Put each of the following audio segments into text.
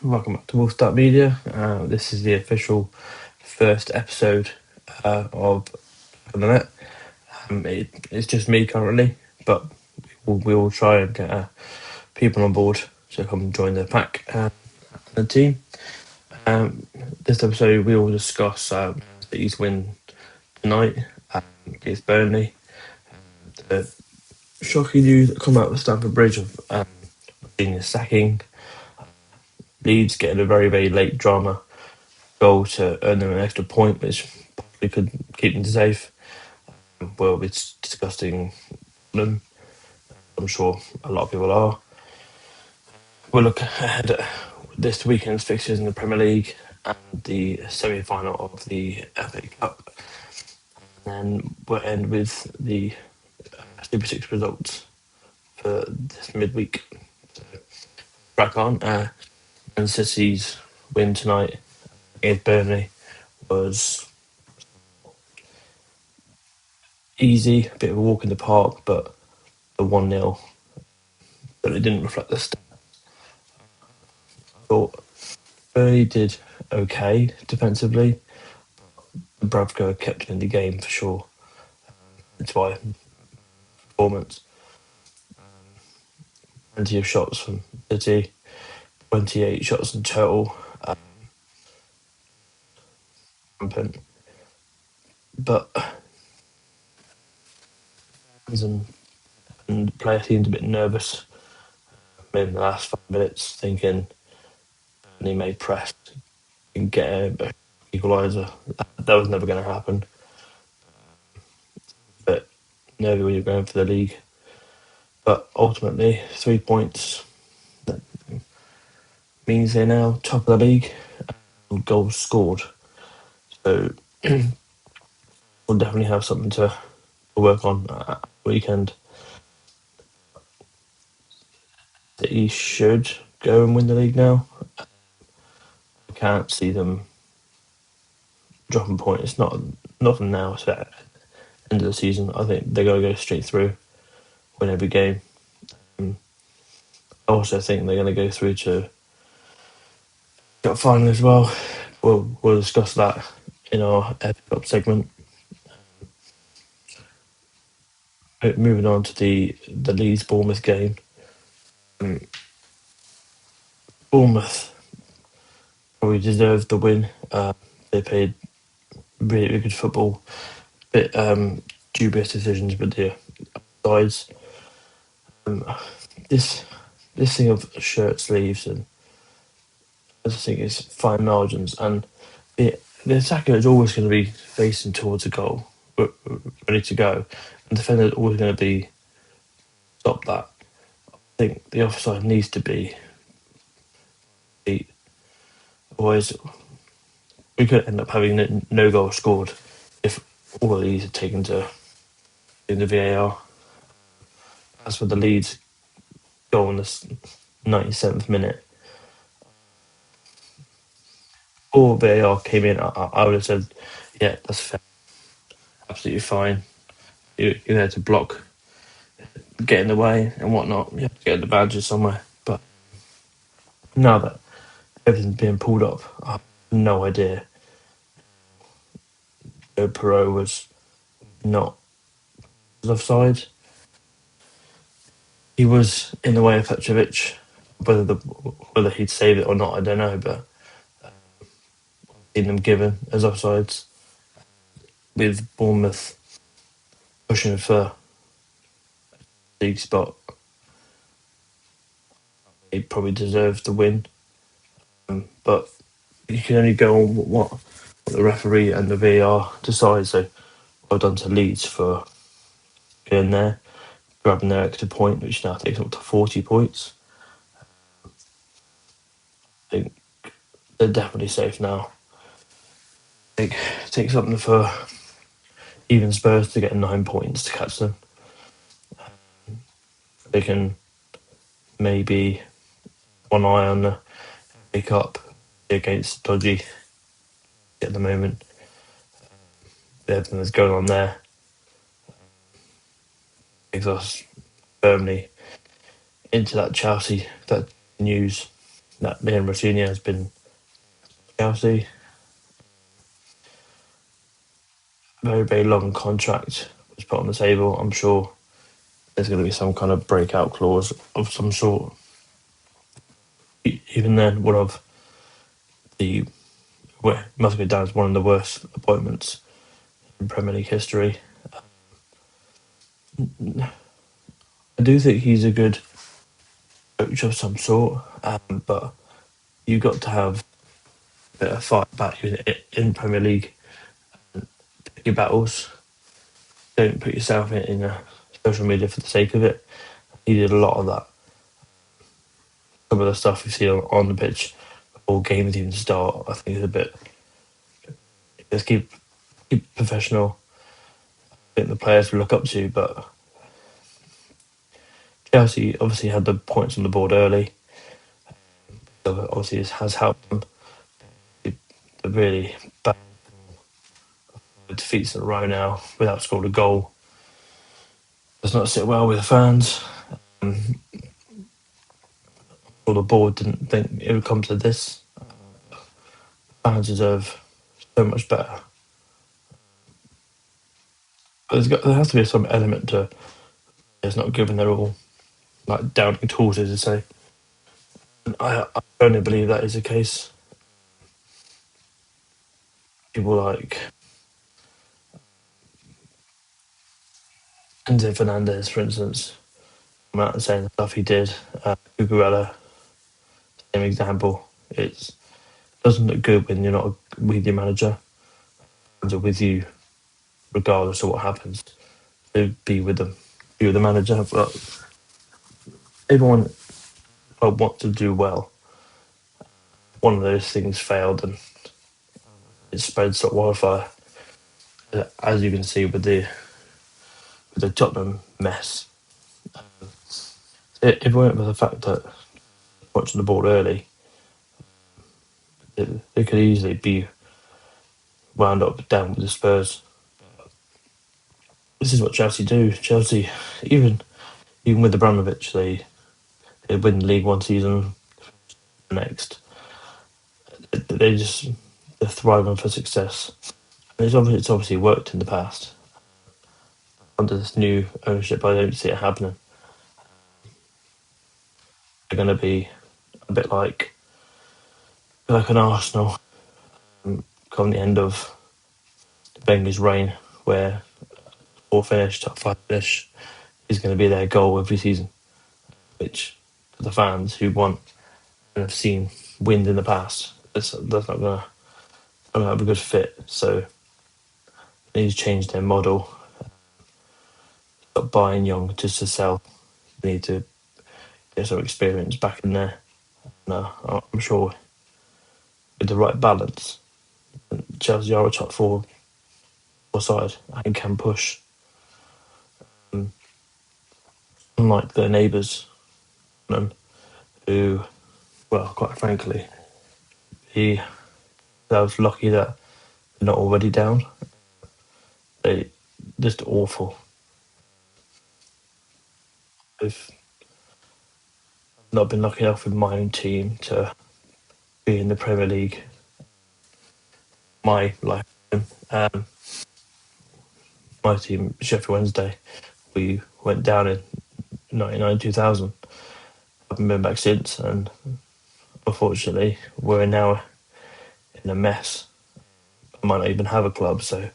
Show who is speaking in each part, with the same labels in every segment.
Speaker 1: Welcome back to Wolf Start Media. This is the official first episode of the net. It's just me currently, but we will try and get people on board to come and join the pack and the team. This episode we will discuss the East win tonight against Burnley. The shocking news that come out of Stamford Bridge of Rosenior sacking. Leeds getting a very, very late drama goal to earn them an extra point, which probably could keep them safe. We'll be discussing them. I'm sure a lot of people are. We'll look ahead at this weekend's fixtures in the Premier League and the semi-final of the FA Cup. And then we'll end with the Super 6 results for this midweek. So, crack on. Man City's win tonight against Burnley was easy, a bit of a walk in the park, but the 1-0, but it didn't reflect the stats. I thought Burnley did okay defensively. Bravko kept in the game for sure. It's why performance. Plenty of shots from City, 28 shots in total. Rampant. But and the player seemed a bit nervous in the last 5 minutes, thinking they may press and get an equaliser. That was never going to happen. But never when you're going for the league. But ultimately, 3 points. That means they're now top of the league. Goals scored. So we'll definitely have something to work on at the weekend. He should go and win the league now. I can't see them dropping points. Not from now to the end of the season. I think they're going to go straight through, win every game. I also think they're going to go through to cup final as well. We'll discuss that in our FA Cup segment. Moving on to the Leeds Bournemouth game. Bournemouth probably deserved the win. They played really, really good football. Bit dubious decisions with the sides. This thing of shirt sleeves and I just think it's fine margins, and the attacker is always going to be facing towards a goal, ready to go, and the defender is always going to be stop that. I think the offside needs to be beat. Otherwise, we could end up having no goal scored if all of these are taken to in the VAR. As for the Leeds goal in the 97th minute, before VAR came in, I would have said, yeah, that's fair, absolutely fine. You're there to block, get in the way and whatnot. You have to get the badges somewhere. But now that everything's being pulled up, I have no idea. Perot was not offside. He was in the way of Petrovic. Whether he'd save it or not, I don't know. But seen them given as offsides, with Bournemouth pushing for league spot. He probably deserves the win, but you can only go on what the referee and the VAR decide. So well done to Leeds for getting there, grabbing their extra point, which now takes up to 40 points. I think they're definitely safe now. I think it takes something for even Spurs to get 9 points to catch them. They can maybe one eye on the FA Cup against dodgy at the moment. Everything that's going on there takes us firmly into that Chelsea, that news that Liam Rosenior has been Chelsea. Very, very long contract was put on the table. I'm sure there's going to be some kind of breakout clause of some sort. Even then, one of the must go down as one of the worst appointments in Premier League history. I do think he's a good coach of some sort, but you've got to have a bit of fight back in Premier League. Pick your battles. Don't put yourself in social media for the sake of it. He did a lot of that. Some of the stuff you see on the pitch before games even start, I think is a bit. Just keep professional. I think the players will look up to, but Chelsea obviously had the points on the board early. So obviously, this has helped them. The really bad defeats in a row now without scoring a goal does not sit well with the fans. Or the board didn't think it would come to this. Fans deserve so much better. But there has to be some element to it's not given their all, like downing tools, as they say. And I firmly believe that is the case. People like Enzo Fernandez, for instance, come out and saying the stuff he did. Cucurella, same example. It doesn't look good when you're not a media manager. Fans are with you regardless of what happens. To be with them, be with the manager. But everyone wants to do well. One of those things failed and it spreads like wildfire. As you can see with the Tottenham mess. It weren't for the fact that watching the ball early, it could easily be wound up down with the Spurs. This is what Chelsea do. Chelsea, even with Abramovich, they win the league one season, the next. They're thriving for success. And it's obviously worked in the past. Under this new ownership, I don't see it happening. They're going to be a bit like an Arsenal come the end of Wenger's reign, where top five finish is going to be their goal every season, which for the fans who want and have seen wins in the past, that's not going to have a good fit. So they need to change their model. Stop buying young just to sell. They need to get some experience back in there. No, I'm sure with the right balance, Chelsea are a top four side and can push. Unlike their neighbours, who, well, quite frankly, I was lucky that they're not already down. They just awful. I've not been lucky enough with my own team to be in the Premier League. My lifetime, my team, Sheffield Wednesday, we went down in 99, 2000. I haven't been back since, and unfortunately, we're now in a mess. I might not even have a club, so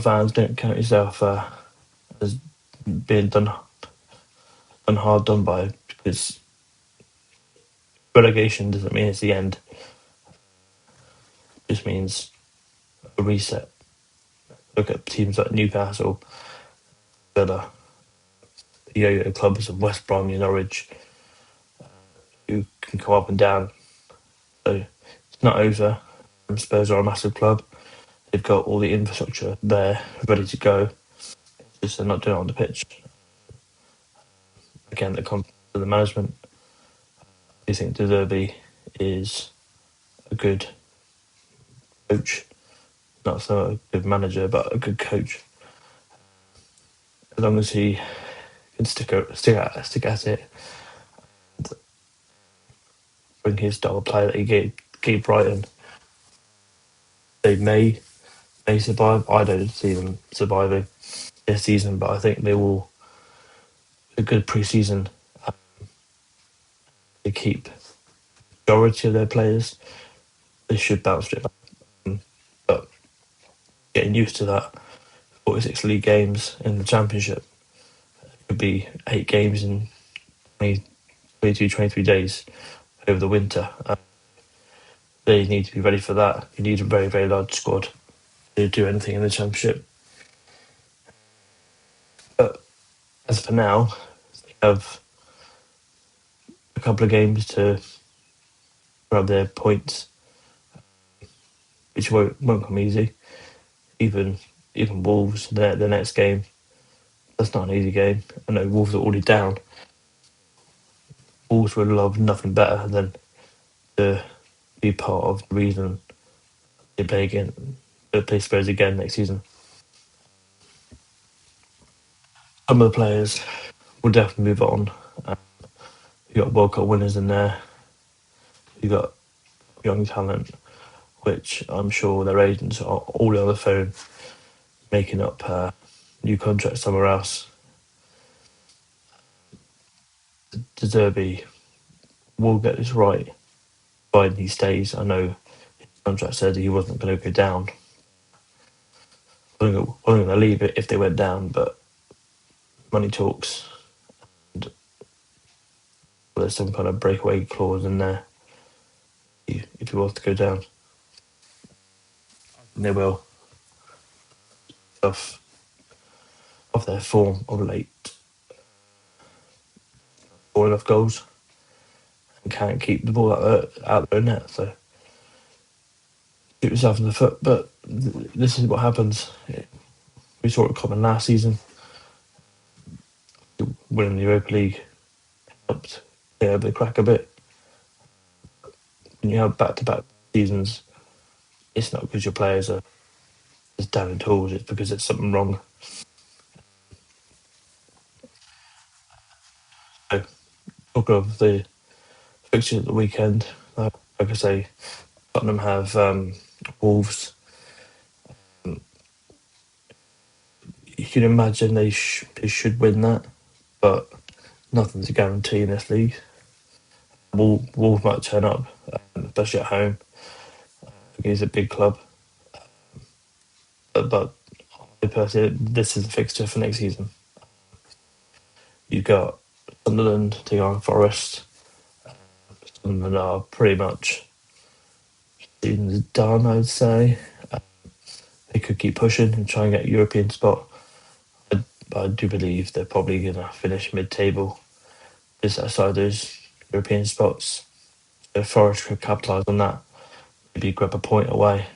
Speaker 1: fans, don't count yourself as being done by, because relegation doesn't mean it's the end. It just means a reset. Look at teams like Newcastle, Villa, the yo-yo clubs of West Brom and Norwich, who can come up and down. So it's not over. Spurs are a massive club. They've got all the infrastructure there, ready to go. It's just they're not doing it on the pitch. Again, that comes to the management. I think De Zerbi is a good coach. Not so a good manager, but a good coach. As long as he can stick at it, bring his style of play that he gave Brighton. They may survive. I don't see them surviving this season, but I think they will. A good pre-season. They keep majority of their players. They should bounce straight back. But getting used to that 46 league games in the Championship, it could be 8 games in 20, 22, 23 days over the winter. They need to be ready for that. You need a very, very large squad to do anything in the Championship. But as for now, they have a couple of games to grab their points, which won't come easy. Even Wolves, their next game, that's not an easy game. I know Wolves are already down. Wolves would love nothing better than to be part of the reason they play Spurs again next season. Some of the players will definitely move on. You got World Cup winners in there. You got young talent, which I'm sure their agents are all on the phone making up new contracts somewhere else. De Zerbi will get this right, provided he stays. I know his contract said he wasn't going to go down. Wasn't going to leave it if they went down, but money talks. And there's some kind of breakaway clause in there if he was to go down. And they will. Off their form of late. Score enough goals and can't keep the ball out their net, so shoot yourself in the foot. But this is what happens. We saw it coming last season. Winning the Europa League helped get over the crack a bit. When you have back-to-back seasons, it's not because your players are just down in tools, it's because there's something wrong. So, talk of the fixtures at the weekend. Like I say, Tottenham have Wolves. You can imagine they should win that, but nothing's a guarantee in this league. Wolves might turn up, especially at home against a big club. But personally, this is the fixture for next season. You've got Sunderland taking on Forest. Sunderland are pretty much season's done, I would say. They could keep pushing and try and get a European spot. I do believe they're probably going to finish mid-table, just outside those European spots. If Forest could capitalise on that, maybe grab a point away.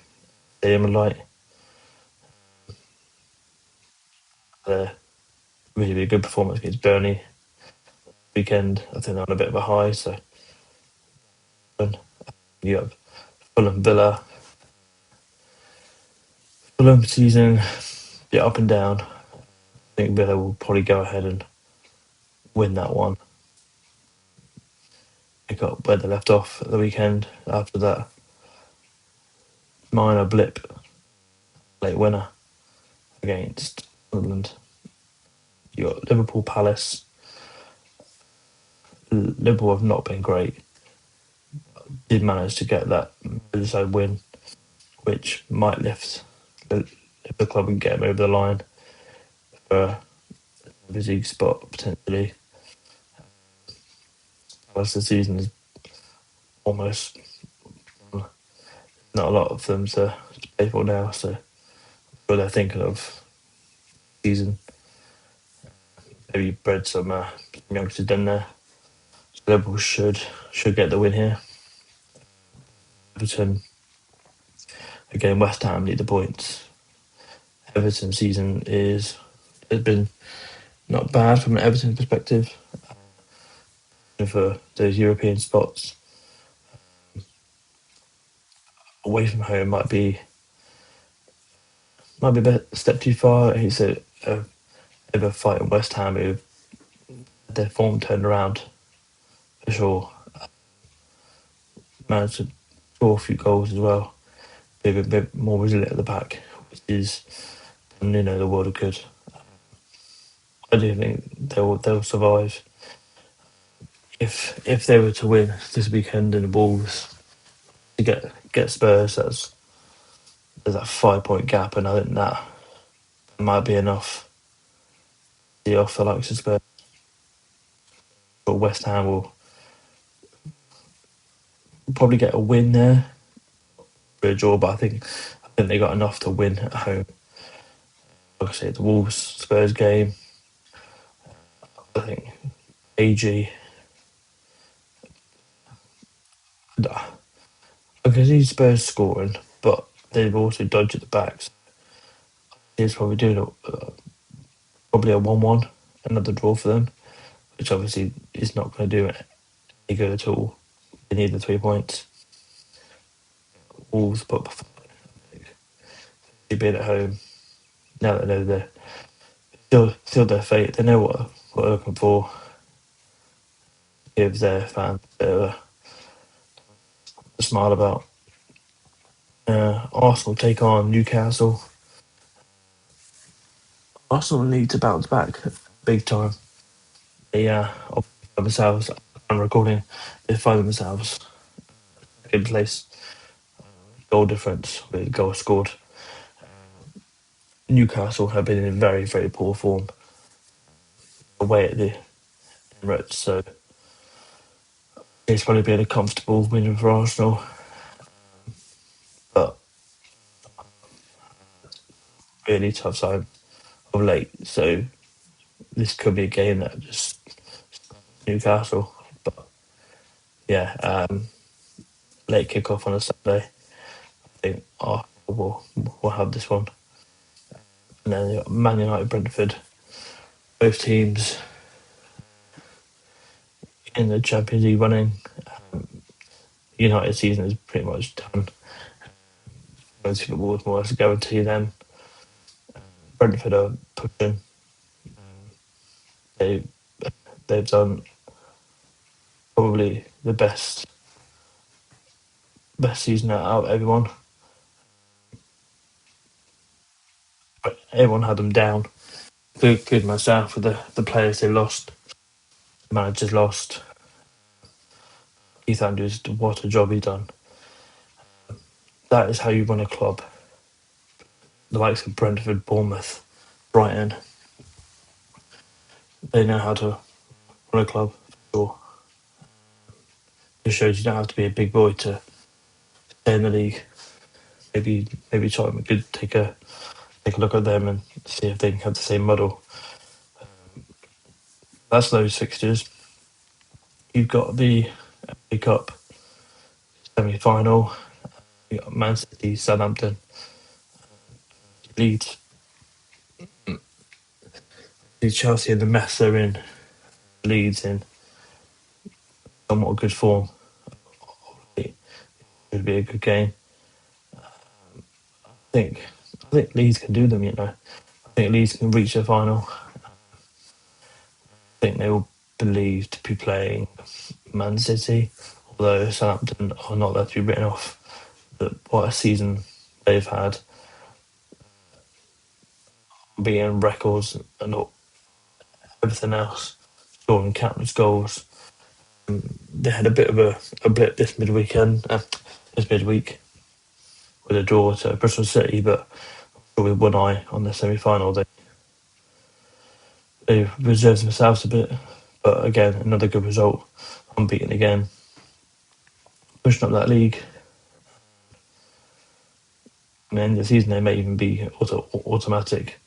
Speaker 1: Stay in the light. Really a good performance against Burnley weekend. I think they're on a bit of a high, so you have Fulham Villa. Fulham season, bit up and down. I think Villa will probably go ahead and win that one. Pick up where they left off at the weekend after that minor blip, late winner against Sunderland. You got Liverpool Palace. Liverpool have not been great. Did manage to get that Merseyside win, which might lift the club and get them over the line for a Champions League spot potentially. As the season is almost not a lot of them to play for now, so but they're thinking of season. Maybe bred some youngsters in there. So Liverpool should get the win here. Everton again, West Ham need the points. Everton season has been not bad from an Everton perspective for those European spots. Away from home might be a bit a step too far. It's a fight in West Ham who had their form turned around for sure. managed to score a few goals as well. Be a bit more resilient at the back, which is, the world of good. I do think they'll survive. If they were to win this weekend in the Wolves to get Spurs, there's that 5 point gap, and I think that might be enough to see off the likes of Spurs. But West Ham will probably get a win there, for a draw. But I think they got enough to win at home. Like I say, the Wolves Spurs game, I think AG. I can see Spurs scoring, but they've also dodged at the backs. He's probably doing probably a 1-1, another draw for them, which obviously is not going to do any good at all. They need the 3 points. Wolves, but being at home, now they know they're still their fate. They know what they're looking for. Give their fans a bit of a smile about. Arsenal take on Newcastle. Arsenal need to bounce back big time. They find themselves, I'm recording, they find themselves in place. Goal difference with goals scored. Newcastle have been in very, very poor form away at the Emirates, so it's probably been a comfortable win for Arsenal. But really tough side of late, so this could be a game that just Newcastle. But yeah, late kickoff on a Sunday. I think we'll have this one. And then you got Man United, Brentford. Both teams in the Champions League running. United season is pretty much done. Most football is more or less a guarantee them. Brentford are pushing. They've done probably the best season out of everyone. But everyone had them down. Good myself with the players they lost. The managers lost. Keith Andrews, what a job he done. That is how you run a club. The likes of Brentford, Bournemouth, Brighton. They know how to run a club, for sure. It shows you don't have to be a big boy to stay in the league. Maybe Tottenham could take a look at them and see if they can have the same model. That's those fixtures. You've got the FA Cup semi-final. You got Man City, Southampton, Leeds, Chelsea, and the mess they're in. Leeds in somewhat good form. It would be a good game. I think Leeds can do them. I think Leeds can reach the final. I think they will believe to be playing Man City, although Southampton are not there to be written off. But what a season they've had, beating records and everything else, scoring countless goals. They had a bit of a blip this midweek with a draw to Bristol City, but with one eye on the semi-final, they reserved themselves a bit. But again, another good result, unbeaten again, pushing up that league. And then the season they may even be automatic,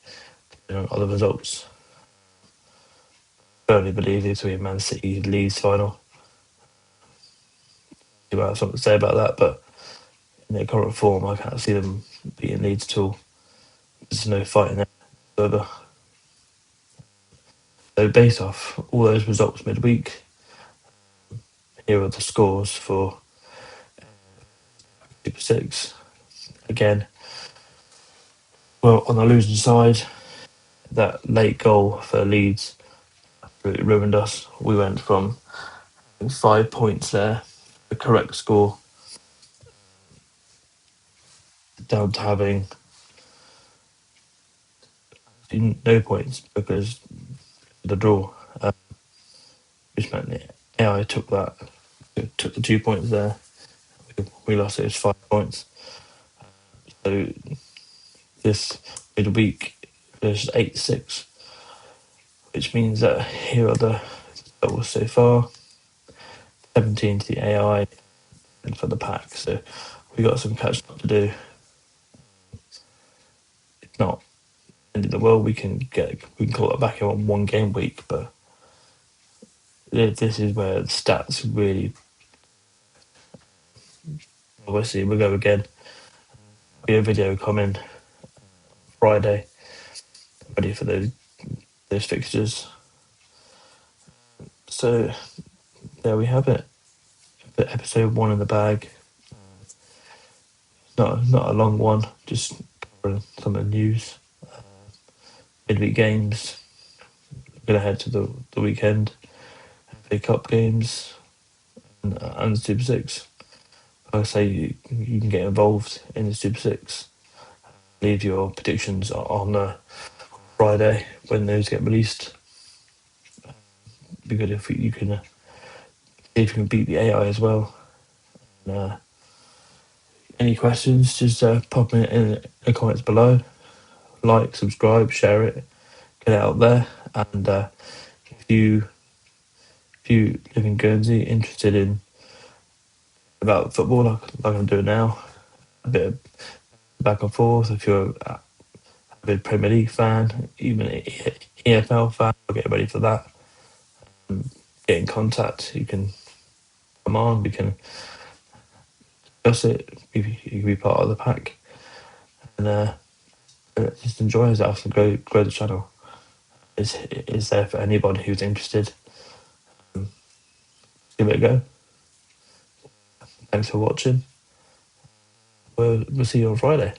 Speaker 1: on other results. I firmly believe this will be a Man City Leeds final. You might have something to say about that, but in their current form, I can't see them beating Leeds at all. There's no fighting there further. So based off all those results midweek, here are the scores for Super 6. Again, well, on the losing side, that late goal for Leeds ruined us. We went from 5 points there, the correct score, down to having no points because of the draw, which meant the AI took the 2 points there. We lost it as 5 points. So this midweek there's 8-6, which means that here are the totals so far: 17 to the AI and for the pack. So we got some catching up to do. It's not the end of the world. We can call it back in one game week, but this is where the stats really. Obviously, we'll go again. Be a video coming Friday, ready for those fixtures. So there we have it. Episode 1 in the bag. Not a long one, just covering some of the news. Midweek games. Going ahead to the weekend. FA Cup games and the Super Six. Like I say, you can get involved in the Super Six. Leave your predictions on Friday when those get released. It'd be good if you can see if you can beat the AI as well. And, any questions, just pop in the comments below. Like, subscribe, share it, get it out there. And if you live in Guernsey, interested in about football like I'm doing now, a bit of back and forth. If you're a big Premier League fan, even an EFL fan, I'll get ready for that. Get in contact. You can come on. We can discuss it. You can be part of the pack, and just enjoy yourself and grow the channel. It's there for anybody who's interested. Give it a go. Thanks for watching. We'll see you on Friday.